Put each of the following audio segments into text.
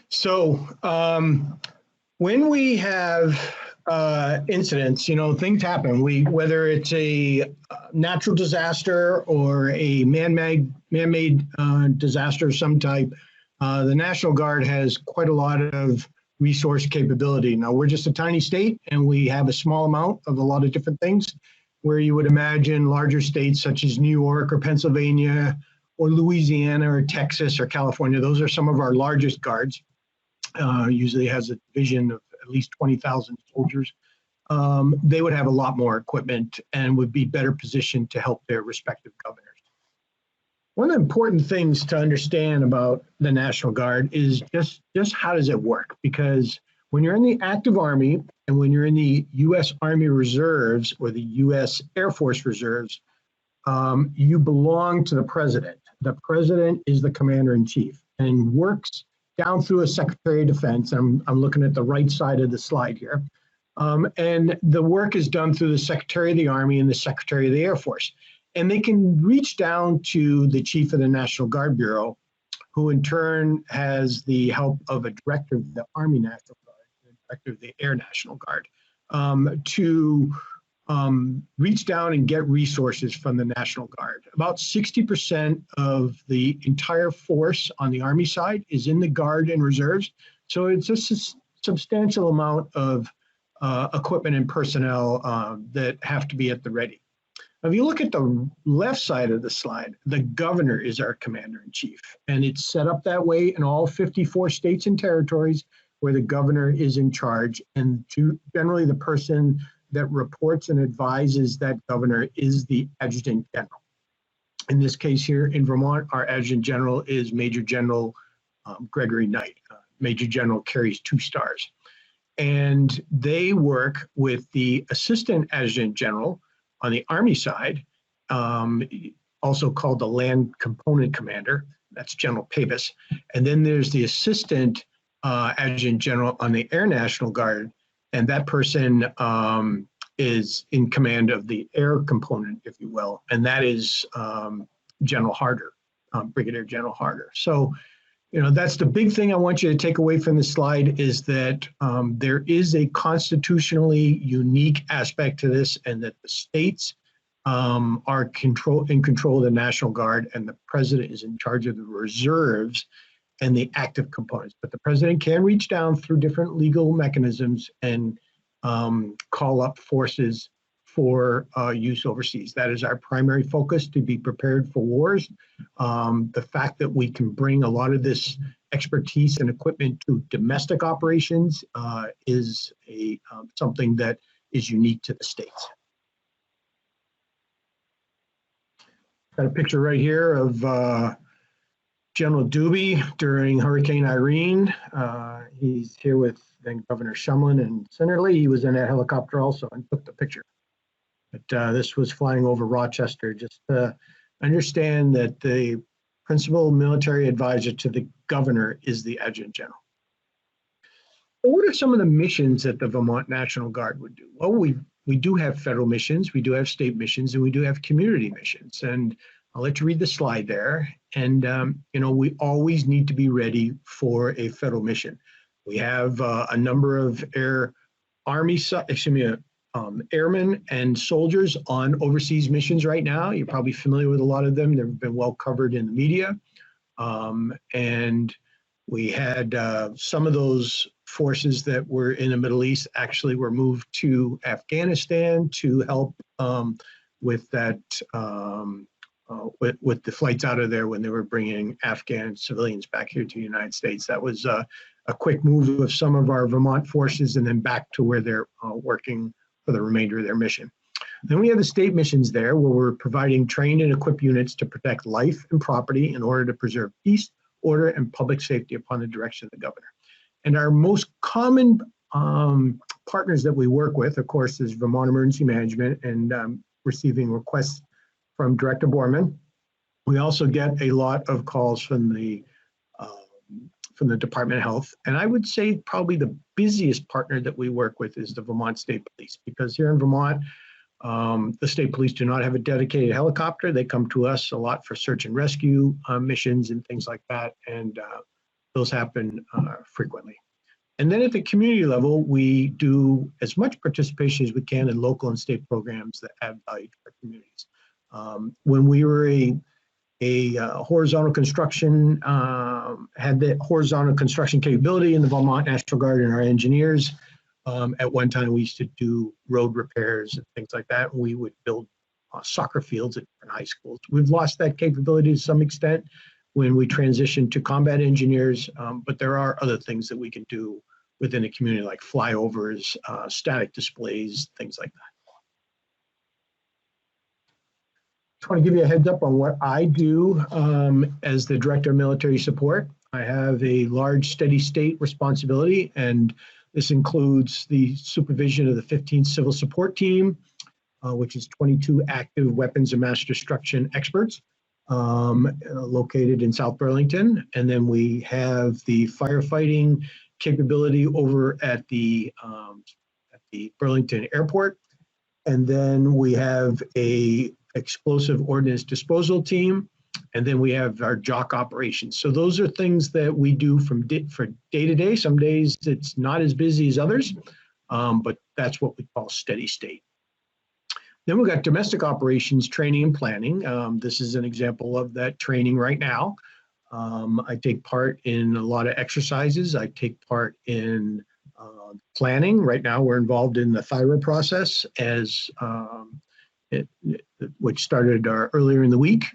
So when we have incidents, things happen. Whether it's a natural disaster or a man-made disaster of some type, the National Guard has quite a lot of resource capability. Now, we're just a tiny state, and we have a small amount of a lot of different things, where you would imagine larger states such as New York or Pennsylvania or Louisiana or Texas or California. Those are some of our largest guards. Usually has a division of at least 20,000 soldiers. They would have a lot more equipment and would be better positioned to help their respective governors. One of the important things to understand about the National Guard is just how does it work? Because when you're in the active Army and when you're in the U.S. Army Reserves or the U.S. Air Force Reserves, you belong to the President. The President is the Commander-in-Chief and works down through a Secretary of Defense. I'm looking at the right side of the slide here. And the work is done through the Secretary of the Army and the Secretary of the Air Force. And they can reach down to the Chief of the National Guard Bureau, who in turn has the help of a Director of the Army National Guard, the Director of the Air National Guard, to reach down and get resources from the National Guard. About 60% of the entire force on the Army side is in the Guard and Reserves. So it's just a substantial amount of equipment and personnel that have to be at the ready. If you look at the left side of the slide, the governor is our commander-in-chief, and it's set up that way in all 54 states and territories where the governor is in charge, and generally the person that reports and advises that governor is the adjutant general. In this case here in Vermont, our adjutant general is Major General Gregory Knight. Major General carries 2 stars. And they work with the assistant adjutant general on the Army side, also called the Land Component Commander. That's General Pavis. And then there's the assistant adjutant general on the Air National Guard, and that person is in command of the air component, if you will, and that is General Harder, Brigadier General Harder. So, that's the big thing I want you to take away from this slide, is that there is a constitutionally unique aspect to this, and that the states are in control of the National Guard, and the President is in charge of the reserves and the active components. But the President can reach down through different legal mechanisms and call up forces for use overseas. That is our primary focus, to be prepared for wars. The fact that we can bring a lot of this expertise and equipment to domestic operations is something that is unique to the states. Got a picture right here of General Doobie during Hurricane Irene. He's here with then Governor Shumlin and Senator Lee. He was in a helicopter also and took the picture. But this was flying over Rochester. Just to understand that the principal military advisor to the governor is the adjutant general. So what are some of the missions that the Vermont National Guard would do? Well, we do have federal missions, we do have state missions, and we do have community missions. And I'll let you read the slide there. And we always need to be ready for a federal mission. We have a number of airmen and soldiers on overseas missions right now. You're probably familiar with a lot of them. They've been well covered in the media. And we had some of those forces that were in the Middle East actually were moved to Afghanistan to help with that, with the flights out of there when they were bringing Afghan civilians back here to the United States. That was a quick move of some of our Vermont forces and then back to where they're working for the remainder of their mission. Then we have the state missions there, where we're providing trained and equipped units to protect life and property in order to preserve peace, order, and public safety upon the direction of the governor. And our most common partners that we work with, of course, is Vermont Emergency Management and receiving requests from Director Borman. We also get a lot of calls from the Department of Health. And I would say probably the busiest partner that we work with is the Vermont State Police, because here in Vermont, the state police do not have a dedicated helicopter. They come to us a lot for search and rescue missions and things like that. And those happen frequently. And then at the community level, we do as much participation as we can in local and state programs that add value to our communities. When we were a horizontal construction, had the horizontal construction capability in the Vermont National Guard and our engineers. At one time, we used to do road repairs and things like that. We would build soccer fields at different high schools. We've lost that capability to some extent when we transitioned to combat engineers, but there are other things that we can do within a community like flyovers, static displays, things like that. Just want to give you a heads up on what I do as the Director of Military Support. I have a large steady state responsibility, and this includes the supervision of the 15th Civil Support Team, which is 22 active weapons of mass destruction experts located in South Burlington. And then we have the firefighting capability over at the Burlington Airport. And then we have a explosive ordnance disposal team. And then we have our JOC operations. So those are things that we do for day to day. Some days it's not as busy as others, but that's what we call steady state. Then we've got domestic operations training and planning. This is an example of that training right now. I take part in a lot of exercises. I take part in planning. Right now we're involved in the thyroid process as which started earlier in the week.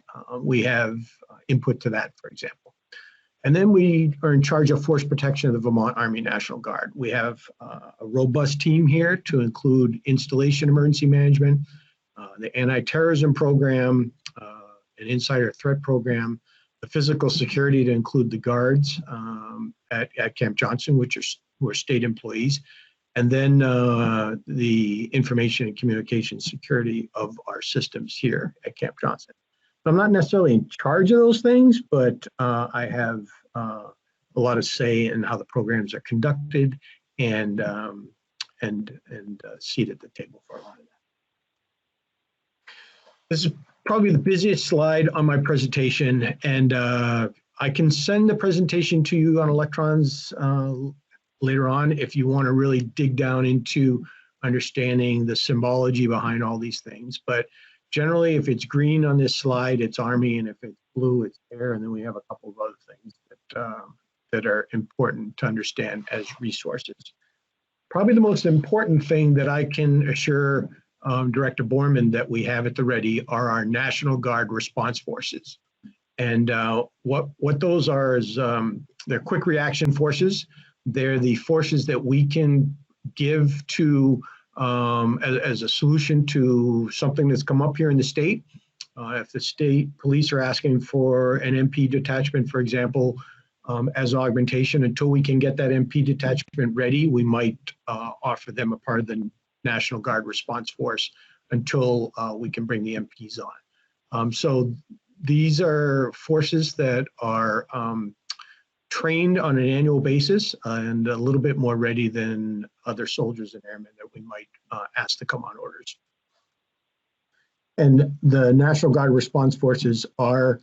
We have input to that, for example. And then we are in charge of force protection of the Vermont Army National Guard. We have a robust team here to include installation emergency management, the anti-terrorism program, an insider threat program, the physical security to include the guards at Camp Johnson, who are state employees, and then the information and communication security of our systems here at Camp Johnson. So I'm not necessarily in charge of those things, but I have a lot of say in how the programs are conducted and seat at the table for a lot of that. This is probably the busiest slide on my presentation, and I can send the presentation to you on electrons later on if you want to really dig down into understanding the symbology behind all these things. But generally, if it's green on this slide, it's Army, and if it's blue, it's Air, and then we have a couple of other things that are important to understand as resources. Probably the most important thing that I can assure Director Borman that we have at the ready are our National Guard response forces. And what those are is they're quick reaction forces. They're the forces that we can give to as a solution to something that's come up here in the state. If the state police are asking for an MP detachment, for example, as augmentation, until we can get that MP detachment ready, we might offer them a part of the National Guard response force until we can bring the MPs on. So these are forces that are trained on an annual basis and a little bit more ready than other soldiers and airmen that we might ask to come on orders. And the National Guard response forces are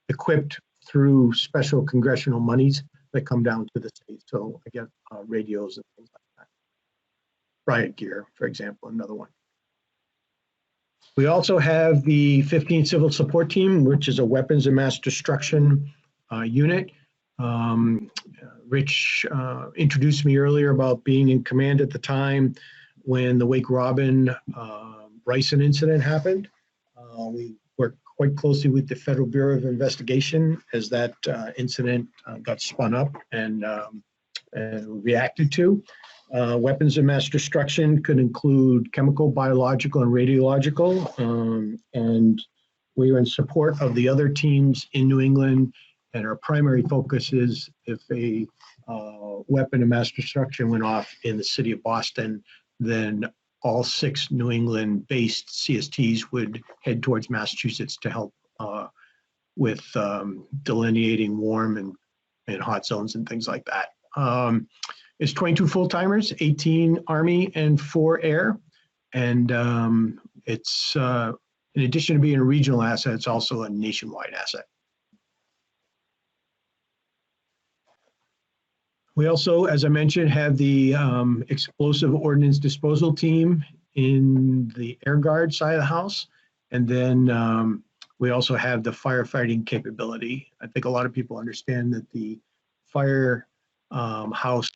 equipped through special congressional monies that come down to the state. So again, radios and things like that. Riot gear, for example, another one. We also have the 15th Civil Support Team, which is a weapons of mass destruction unit. Rich introduced me earlier about being in command at the time when the Wake Robin Bryson incident happened. We worked quite closely with the Federal Bureau of Investigation as that incident got spun up and reacted to. Weapons of mass destruction could include chemical, biological, and radiological. And we were in support of the other teams in New England. And our primary focus is if a weapon of mass destruction went off in the city of Boston, then all 6 New England-based CSTs would head towards Massachusetts to help with delineating warm and hot zones and things like that. It's 22 full-timers, 18 Army and 4 Air. And it's, in addition to being a regional asset, it's also a nationwide asset. We also, as I mentioned, have the explosive ordnance disposal team in the air guard side of the house. And then we also have the firefighting capability. I think a lot of people understand that the fire house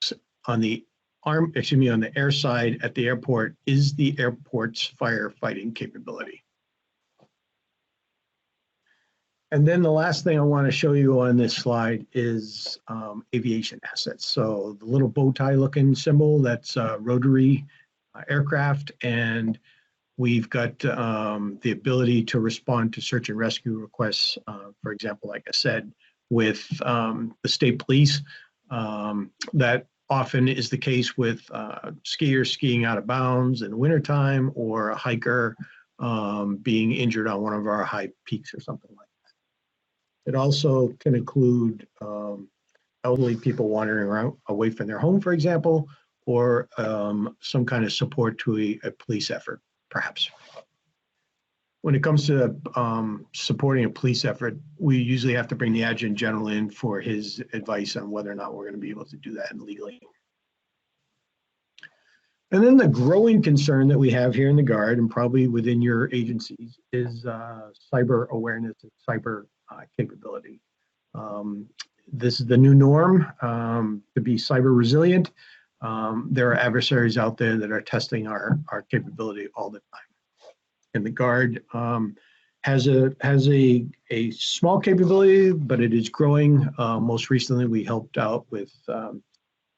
on the on the air side at the airport is the airport's firefighting capability. And then the last thing I want to show you on this slide is aviation assets. So the little bow tie looking symbol, that's rotary aircraft, and we've got the ability to respond to search and rescue requests, for example, like I said, with the state police. That often is the case with skiers skiing out of bounds in the wintertime, or a hiker being injured on one of our high peaks or something like that. It also can include elderly people wandering around away from their home, for example, or some kind of support to a police effort, perhaps. When it comes to supporting a police effort, we usually have to bring the adjutant general in for his advice on whether or not we're going to be able to do that legally. And then the growing concern that we have here in the Guard, and probably within your agencies, is cyber awareness and cyber capability. This is the new norm to be cyber resilient. There are adversaries out there that are testing our capability all the time. And the Guard has a small capability, but it is growing. Most recently, we helped out with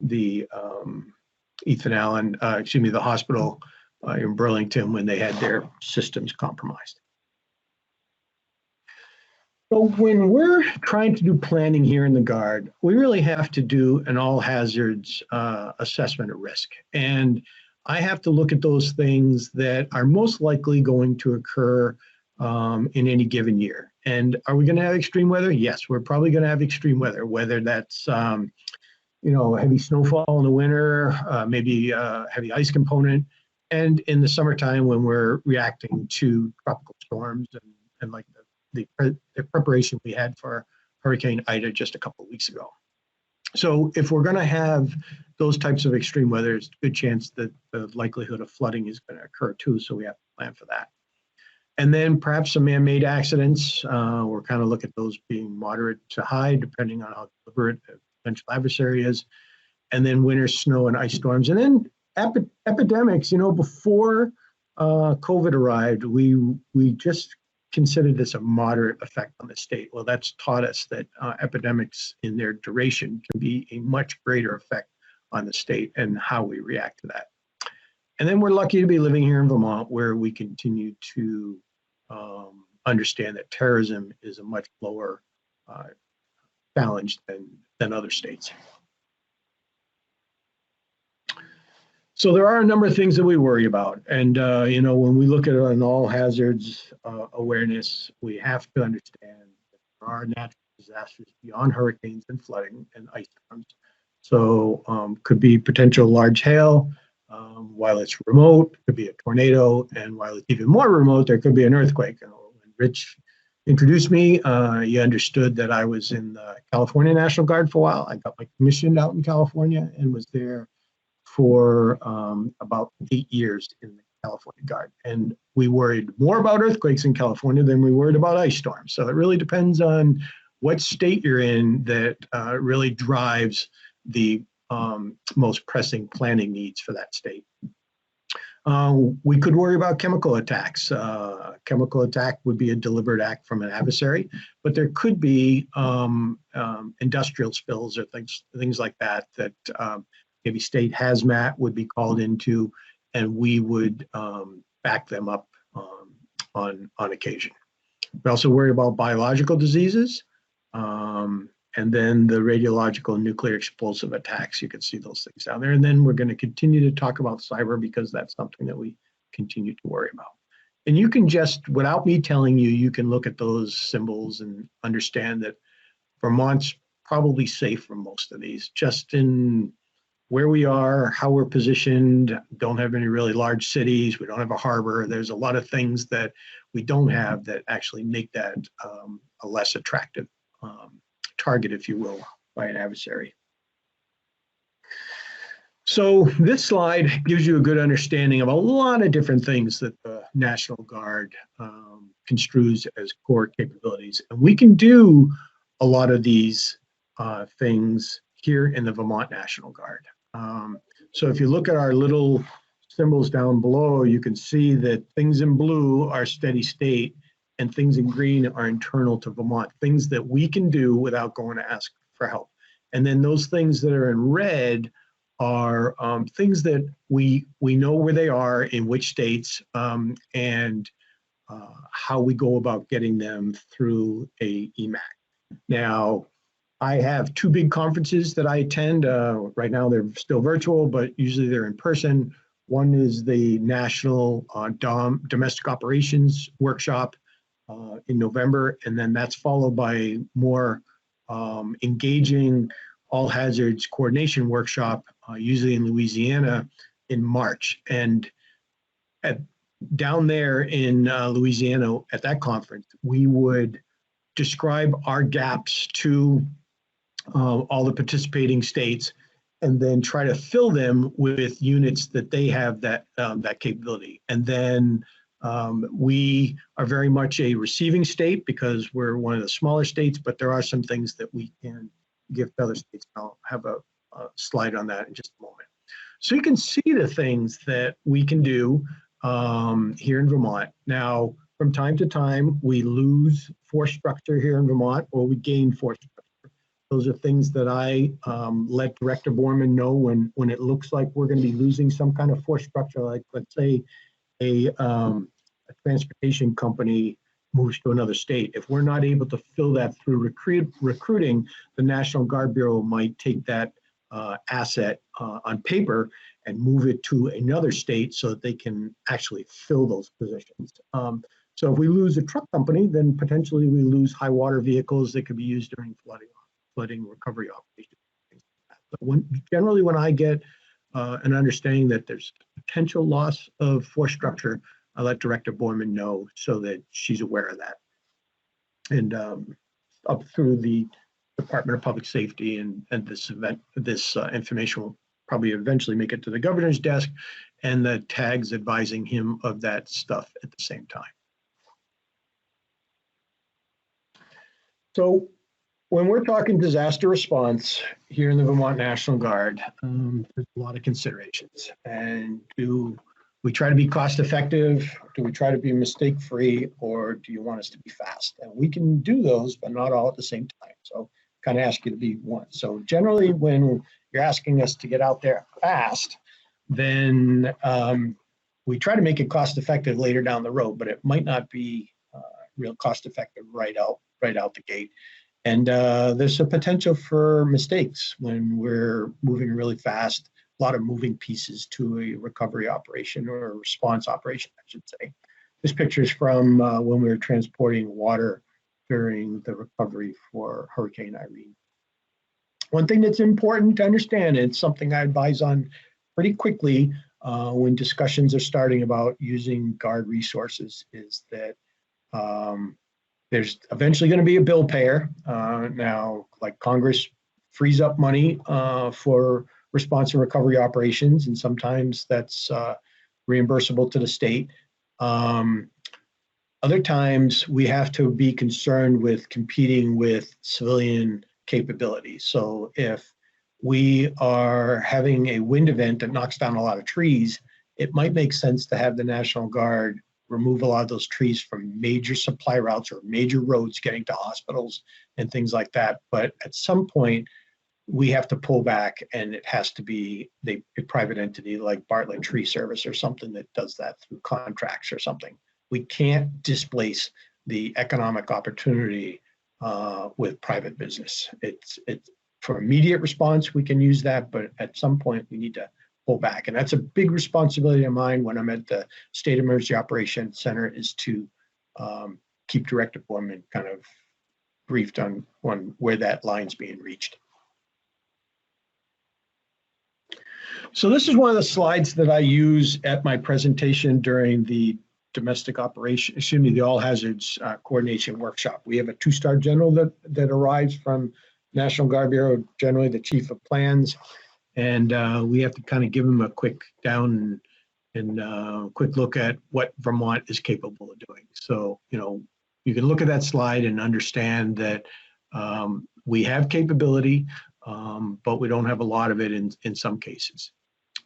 the Ethan Allen, the hospital in Burlington when they had their systems compromised. So when we're trying to do planning here in the Guard, we really have to do an all hazards assessment of risk. And I have to look at those things that are most likely going to occur in any given year. And are we going to have extreme weather? Yes, we're probably going to have extreme weather, whether that's heavy snowfall in the winter, maybe heavy ice component, and in the summertime when we're reacting to tropical storms and like the preparation we had for Hurricane Ida just a couple of weeks ago. So if we're going to have those types of extreme weather, it's a good chance that the likelihood of flooding is going to occur too, so we have to plan for that. And then perhaps some man-made accidents. We're kind of looking at those being moderate to high, depending on how deliberate the potential adversary is. And then winter snow and ice storms. And then epidemics. Before COVID arrived, we just considered this a moderate effect on the state. Well, that's taught us that epidemics in their duration can be a much greater effect on the state and how we react to that. And then we're lucky to be living here in Vermont, where we continue to understand that terrorism is a much lower challenge than other states. So there are a number of things that we worry about. And, when we look at an all hazards awareness, we have to understand that there are natural disasters beyond hurricanes and flooding and ice storms. So could be potential large hail. While it's remote, it could be a tornado. And while it's even more remote, there could be an earthquake. When Rich introduced me, he understood that I was in the California National Guard for a while. I got my commission out in California and was there for about 8 years in the California Guard. And we worried more about earthquakes in California than we worried about ice storms. So it really depends on what state you're in that really drives the most pressing planning needs for that state. We could worry about chemical attacks. Chemical attack would be a deliberate act from an adversary, but there could be industrial spills or things like that maybe state hazmat would be called into, and we would back them up on occasion. We also worry about biological diseases, and then the radiological nuclear explosive attacks. You can see those things down there. And then we're going to continue to talk about cyber because that's something that we continue to worry about. And you can just, without me telling you, you can look at those symbols and understand that Vermont's probably safe from most of these, just in where we are, how we're positioned, don't have any really large cities, we don't have a harbor. There's a lot of things that we don't have that actually make that a less attractive target, if you will, by an adversary. So this slide gives you a good understanding of a lot of different things that the National Guard construes as core capabilities. And we can do a lot of these things here in the Vermont National Guard. So if you look at our little symbols down below, you can see that things in blue are steady state and things in green are internal to Vermont, things that we can do without going to ask for help. And then those things that are in red are things that we know where they are, in which states, and how we go about getting them through a Emac. Now, I have two big conferences that I attend. Right now they're still virtual, but usually they're in person. One is the National Domestic Operations Workshop in November, and then that's followed by more engaging all hazards coordination workshop, usually in Louisiana in March. And down there in Louisiana at that conference, we would describe our gaps to all the participating states, and then try to fill them with units that they have that capability. And then we are very much a receiving state because we're one of the smaller states, but there are some things that we can give to other states. I'll have a slide on that in just a moment. So you can see the things that we can do here in Vermont. Now, from time to time, we lose force structure here in Vermont, or we gain force structure. Those are things that I let Director Borman know when it looks like we're going to be losing some kind of force structure, like let's say a transportation company moves to another state. If we're not able to fill that through recruiting, the National Guard Bureau might take that asset on paper and move it to another state so that they can actually fill those positions. So if we lose a truck company, then potentially we lose high water vehicles that could be used during flooding recovery operations. But generally when I get an understanding that there's potential loss of force structure, I let Director Borman know so that she's aware of that. And up through the Department of Public Safety, and this information will probably eventually make it to the governor's desk, and the tags advising him of that stuff at the same time. So when we're talking disaster response here in the Vermont National Guard, there's a lot of considerations. And do we try to be cost effective? Do we try to be mistake free? Or do you want us to be fast? And we can do those, but not all at the same time. So kind of ask you to be one. So generally when you're asking us to get out there fast, then we try to make it cost effective later down the road, but it might not be real cost effective right out the gate. And there's a potential for mistakes when we're moving really fast, a lot of moving pieces to a recovery operation or a response operation, I should say. This picture is from when we were transporting water during the recovery for Hurricane Irene. One thing that's important to understand, and it's something I advise on pretty quickly when discussions are starting about using Guard resources, is that there's eventually going to be a bill payer. Now, like Congress frees up money for response and recovery operations, and sometimes that's reimbursable to the state. Other times we have to be concerned with competing with civilian capabilities. So if we are having a wind event that knocks down a lot of trees, it might make sense to have the National Guard remove a lot of those trees from major supply routes or major roads getting to hospitals and things like that. But at some point, we have to pull back, and it has to be a private entity like Bartlett Tree Service or something that does that through contracts or something. We can't displace the economic opportunity with private business. It's for immediate response, we can use that, but at some point we need to pull back. And that's a big responsibility of mine when I'm at the State Emergency Operations Center, is to keep Director Borman kind of briefed on where that line's being reached. So this is one of the slides that I use at my presentation during the the All Hazards Coordination Workshop. We have a 2-star general that arrives from National Guard Bureau, generally the Chief of Plans. and we have to kind of give them a quick down and quick look at what Vermont is capable of doing. So, you can look at that slide and understand that we have capability, but we don't have a lot of it in some cases.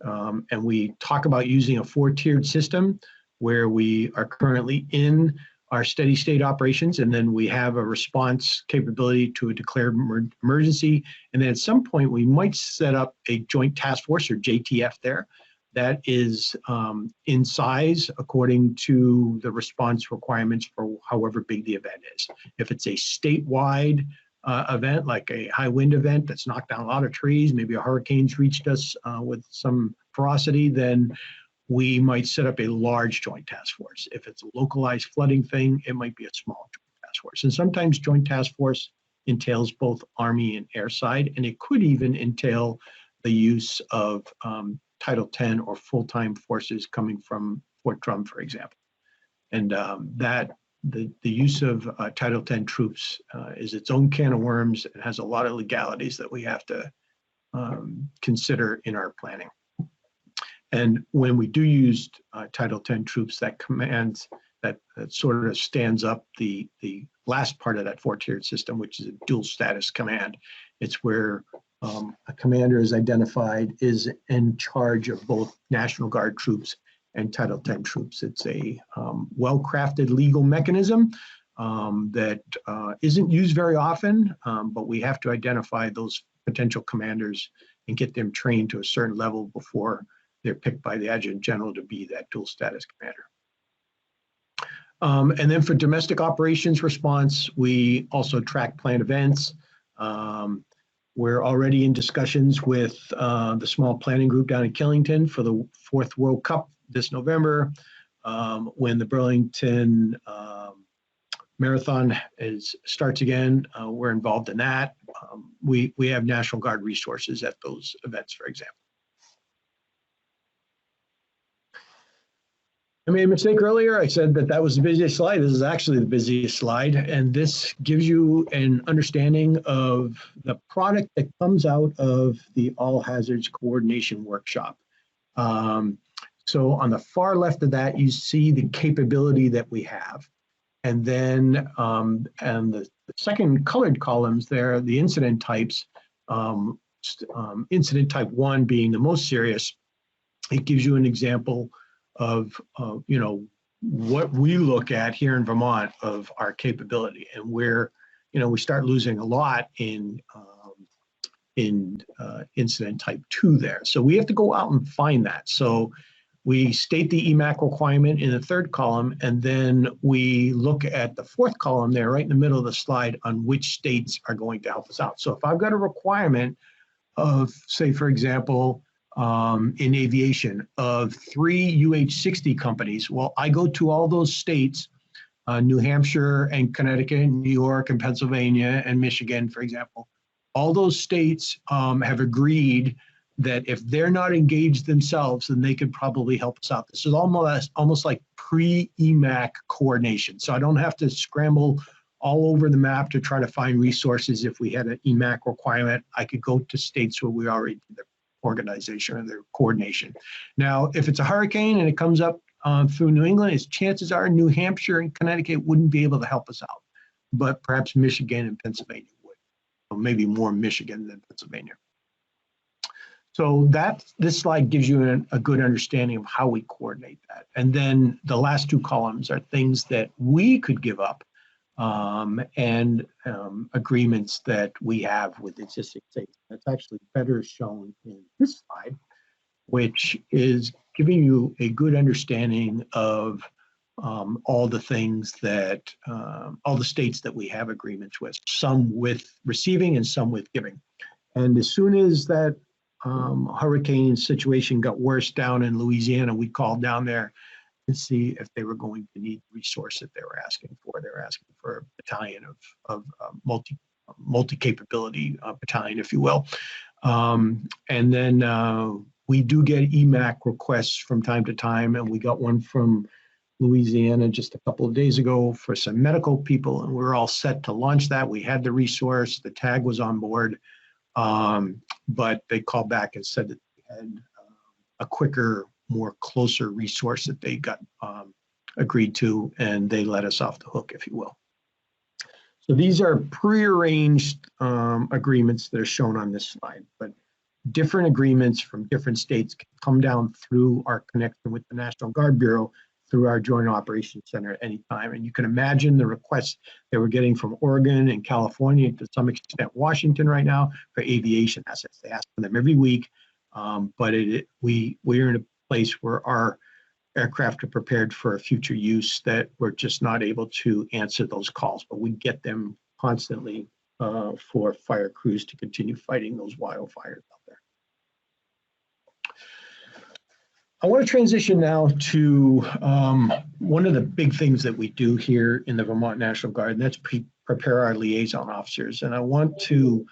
And we talk about using a 4-tiered system where we are currently in our steady state operations, and then we have a response capability to a declared emergency. And then at some point, we might set up a joint task force, or JTF there, that is in size according to the response requirements for however big the event is. If it's a statewide event, like a high wind event that's knocked down a lot of trees, maybe a hurricane's reached us with some ferocity, then we might set up a large joint task force. If it's a localized flooding thing, it might be a small joint task force. And sometimes joint task force entails both Army and air side, and it could even entail the use of Title 10 or full-time forces coming from Fort Drum, for example. And the use of Title 10 troops is its own can of worms. It has a lot of legalities that we have to consider in our planning. And when we do use Title 10 troops, that commands, that sort of stands up the last part of that 4-tiered system, which is a dual status command. It's where a commander is identified, is in charge of both National Guard troops and Title 10 troops. It's a well-crafted legal mechanism that isn't used very often, but we have to identify those potential commanders and get them trained to a certain level before they're picked by the adjutant general to be that dual status commander. And then for domestic operations response, we also track planned events. We're already in discussions with the small planning group down in Killington for the 4th World Cup this November. When the Burlington Marathon starts again, we're involved in that. We have National Guard resources at those events, for example. I made a mistake earlier. I said that was the busiest slide. This is actually the busiest slide. And this gives you an understanding of the product that comes out of the All Hazards Coordination Workshop. So on the far left of that, you see the capability that we have. And then and the second colored columns there, the incident types, incident type 1 being the most serious. It gives you an example of what we look at here in Vermont of our capability, and where we start losing a lot in incident type 2 there. So we have to go out and find that. So we state the Emac requirement in the 3rd column, and then we look at the 4th column there, right in the middle of the slide, on which states are going to help us out. So if I've got a requirement of, say, for example, in aviation of 3 UH-60 companies, well, I go to all those states, New Hampshire and Connecticut, New York and Pennsylvania and Michigan, for example. All those states have agreed that if they're not engaged themselves, then they could probably help us out. This is almost like pre-EMAC coordination. So I don't have to scramble all over the map to try to find resources. If we had an EMAC requirement, I could go to states where we already did the organization or their coordination. Now, if it's a hurricane and it comes up through New England, chances are New Hampshire and Connecticut wouldn't be able to help us out, but perhaps Michigan and Pennsylvania would, or maybe more Michigan than Pennsylvania. So this slide gives you a good understanding of how we coordinate that. And then the last 2 columns are things that we could give up and agreements that we have with existing states. That's actually better shown in this slide, which is giving you a good understanding of all the things that, all the states that we have agreements with, some with receiving and some with giving. And as soon as that hurricane situation got worse down in Louisiana, we called down there to see if they were going to need the resource that they were asking for. They were asking for a battalion of multi-capability battalion, if you will. And then we do get Emac requests from time to time, and we got one from Louisiana just a couple of days ago for some medical people, and we were all set to launch that. We had the resource, the tag was on board, but they called back and said that they had a quicker, more closer resource that they got agreed to, and they let us off the hook, if you will. So these are prearranged agreements that are shown on this slide, but different agreements from different states can come down through our connection with the National Guard Bureau through our Joint Operations Center at any time. And you can imagine the requests that we're getting from Oregon and California, to some extent Washington right now, for aviation assets. They ask for them every week, but we're in a place where our aircraft are prepared for a future use that we're just not able to answer those calls, but we get them constantly for fire crews to continue fighting those wildfires out there. I want to transition now to one of the big things that we do here in the Vermont National Guard, and that's prepare our liaison officers. And I want to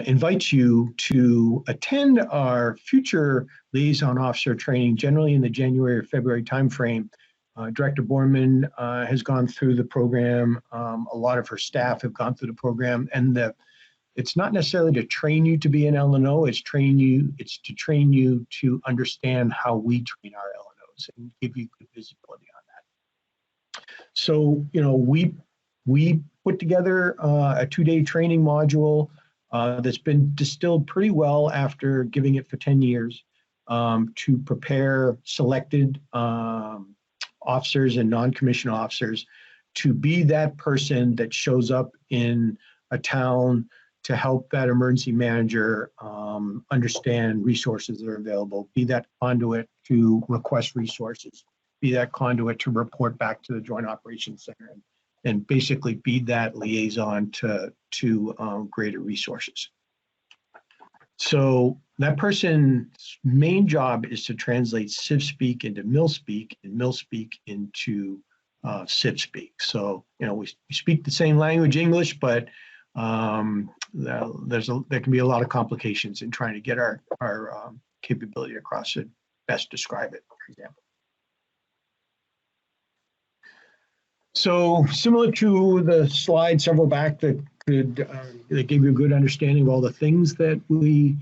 invite you to attend our future liaison officer training, generally in the January or February timeframe. Director Borman has gone through the program. A lot of her staff have gone through the program, and it's not necessarily to train you to be an LNO. It's to train you to understand how we train our LNOs and give you good visibility on that. So, you know, we put together a 2-day training module that's been distilled pretty well after giving it for 10 years to prepare selected officers and non-commissioned officers to be that person that shows up in a town to help that emergency manager understand resources that are available, be that conduit to request resources, be that conduit to report back to the Joint Operations Center, and basically be that liaison to greater resources. So that person's main job is to translate civ speak into mil speak, and mil speak into civ speak. So, you know, we speak the same language, English, but there can be a lot of complications in trying to get our capability across to best describe it, for example. So similar to the slide several back that gave you a good understanding of all the things that we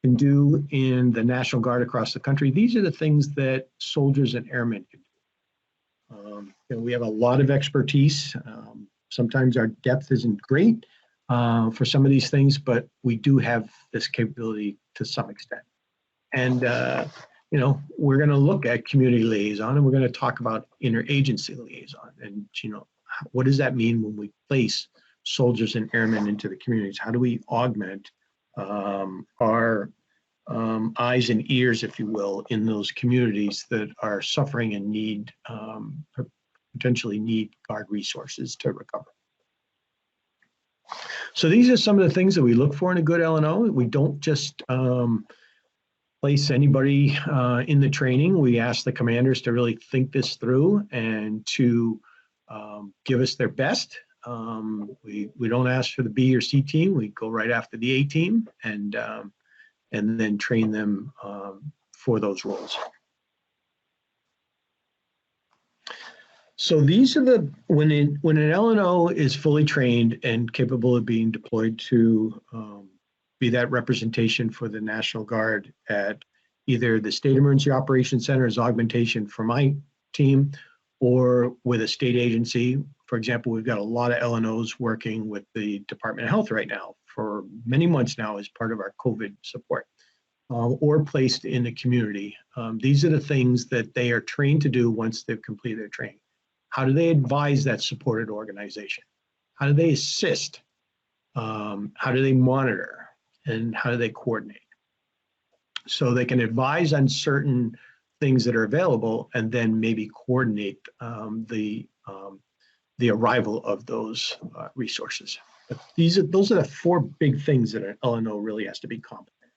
can do in the National Guard across the country, these are the things that soldiers and airmen can do. You know, we have a lot of expertise. Sometimes our depth isn't great for some of these things, but we do have this capability to some extent. And you know, we're going to look at community liaison, and we're going to talk about interagency liaison. And, you know, what does that mean when we place soldiers and airmen into the communities? How do we augment our eyes and ears, if you will, in those communities that are suffering and need, potentially need Guard resources to recover? So these are some of the things that we look for in a good LNO. We don't just place anybody in the training. We ask the commanders to really think this through and to give us their best. We don't ask for the B or C team. We go right after the A team and then train them for those roles. So these are when an LNO is fully trained and capable of being deployed to be that representation for the National Guard at either the State Emergency Operations Center as augmentation for my team, or with a state agency. For example, we've got a lot of LNOs working with the Department of Health right now for many months now as part of our COVID support, or placed in the community. These are the things that they are trained to do once they've completed their training. How do they advise that supported organization? How do they assist? How do they monitor? And how do they coordinate? So they can advise on certain things that are available, and then maybe coordinate the arrival of those resources. But those are the 4 big things that an LNO really has to be competent.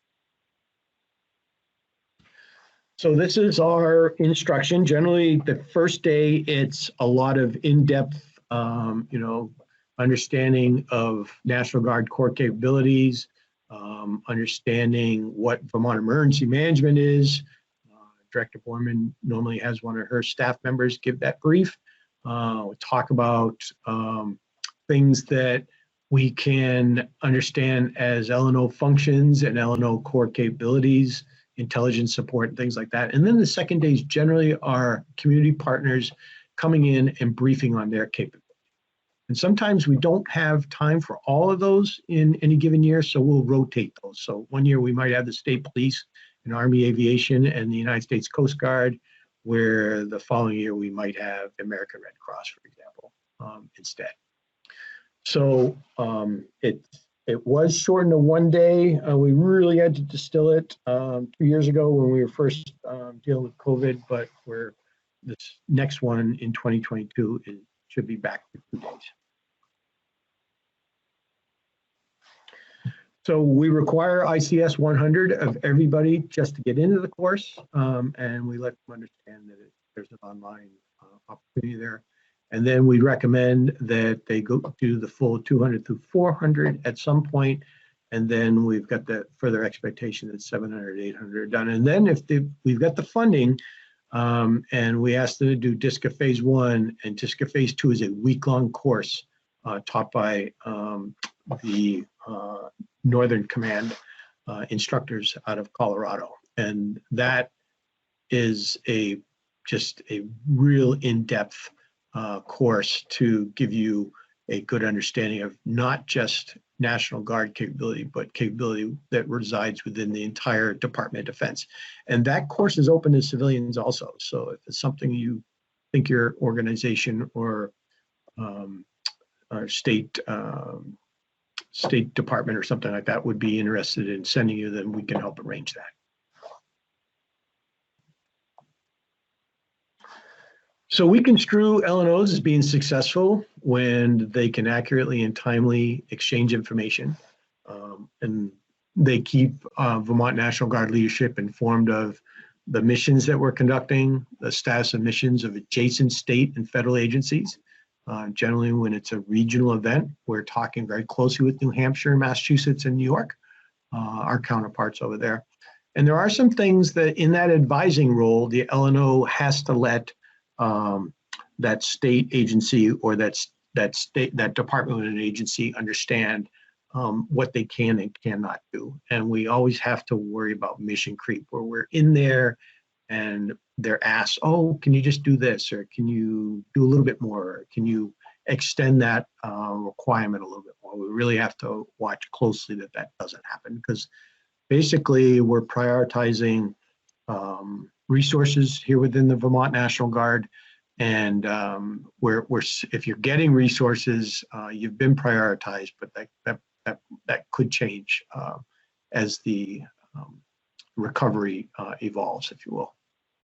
So this is our instruction. Generally, the first day, it's a lot of in-depth, you know, understanding of National Guard core capabilities, understanding what Vermont Emergency Management is. Director Borman normally has one of her staff members give that brief. We'll talk about things that We can understand as L&O functions and L&O core capabilities, intelligence support, things like that. And then the second days generally are community partners coming in and briefing on their capabilities. And sometimes we don't have time for all of those in any given year, so we'll rotate those. So one year we might have the state police and Army Aviation and the United States Coast Guard, where the following year we might have the American Red Cross, for example, instead. So it was shortened to 1 day. We really had to distill it 2 years ago when we were first dealing with COVID, but this next one in 2022 should be back to 2 days. So we require ICS 100 of everybody just to get into the course, and we let them understand that there's an online opportunity there. And then we recommend that they go do the full 200 through 400 at some point, and then we've got the further expectation that 700, 800 done. And then if we've got the funding, and we asked them to do DISCA Phase 1, and DISCA Phase 2 is a week-long course taught by the Northern Command instructors out of Colorado. And that is just a real in-depth course to give you a good understanding of not just National Guard capability, but capability that resides within the entire Department of Defense. And that course is open to civilians also. So if it's something you think your organization or state department or something like that would be interested in sending you, then we can help arrange that. So we construe L&Os as being successful when they can accurately and timely exchange information. And they keep Vermont National Guard leadership informed of the missions that we're conducting, the status of missions of adjacent state and federal agencies. Generally, when it's a regional event, we're talking very closely with New Hampshire, Massachusetts, and New York, our counterparts over there. And there are some things that in that advising role, the L&O has to let that state agency or that department and agency understand what they can and cannot do. And we always have to worry about mission creep, where we're in there and they're asked, oh, can you just do this? Or can you do a little bit more? Or can you extend that requirement a little bit more? We really have to watch closely that that doesn't happen, because basically we're prioritizing resources here within the Vermont National Guard. And if you're getting resources, you've been prioritized, but that could change as the recovery evolves, if you will.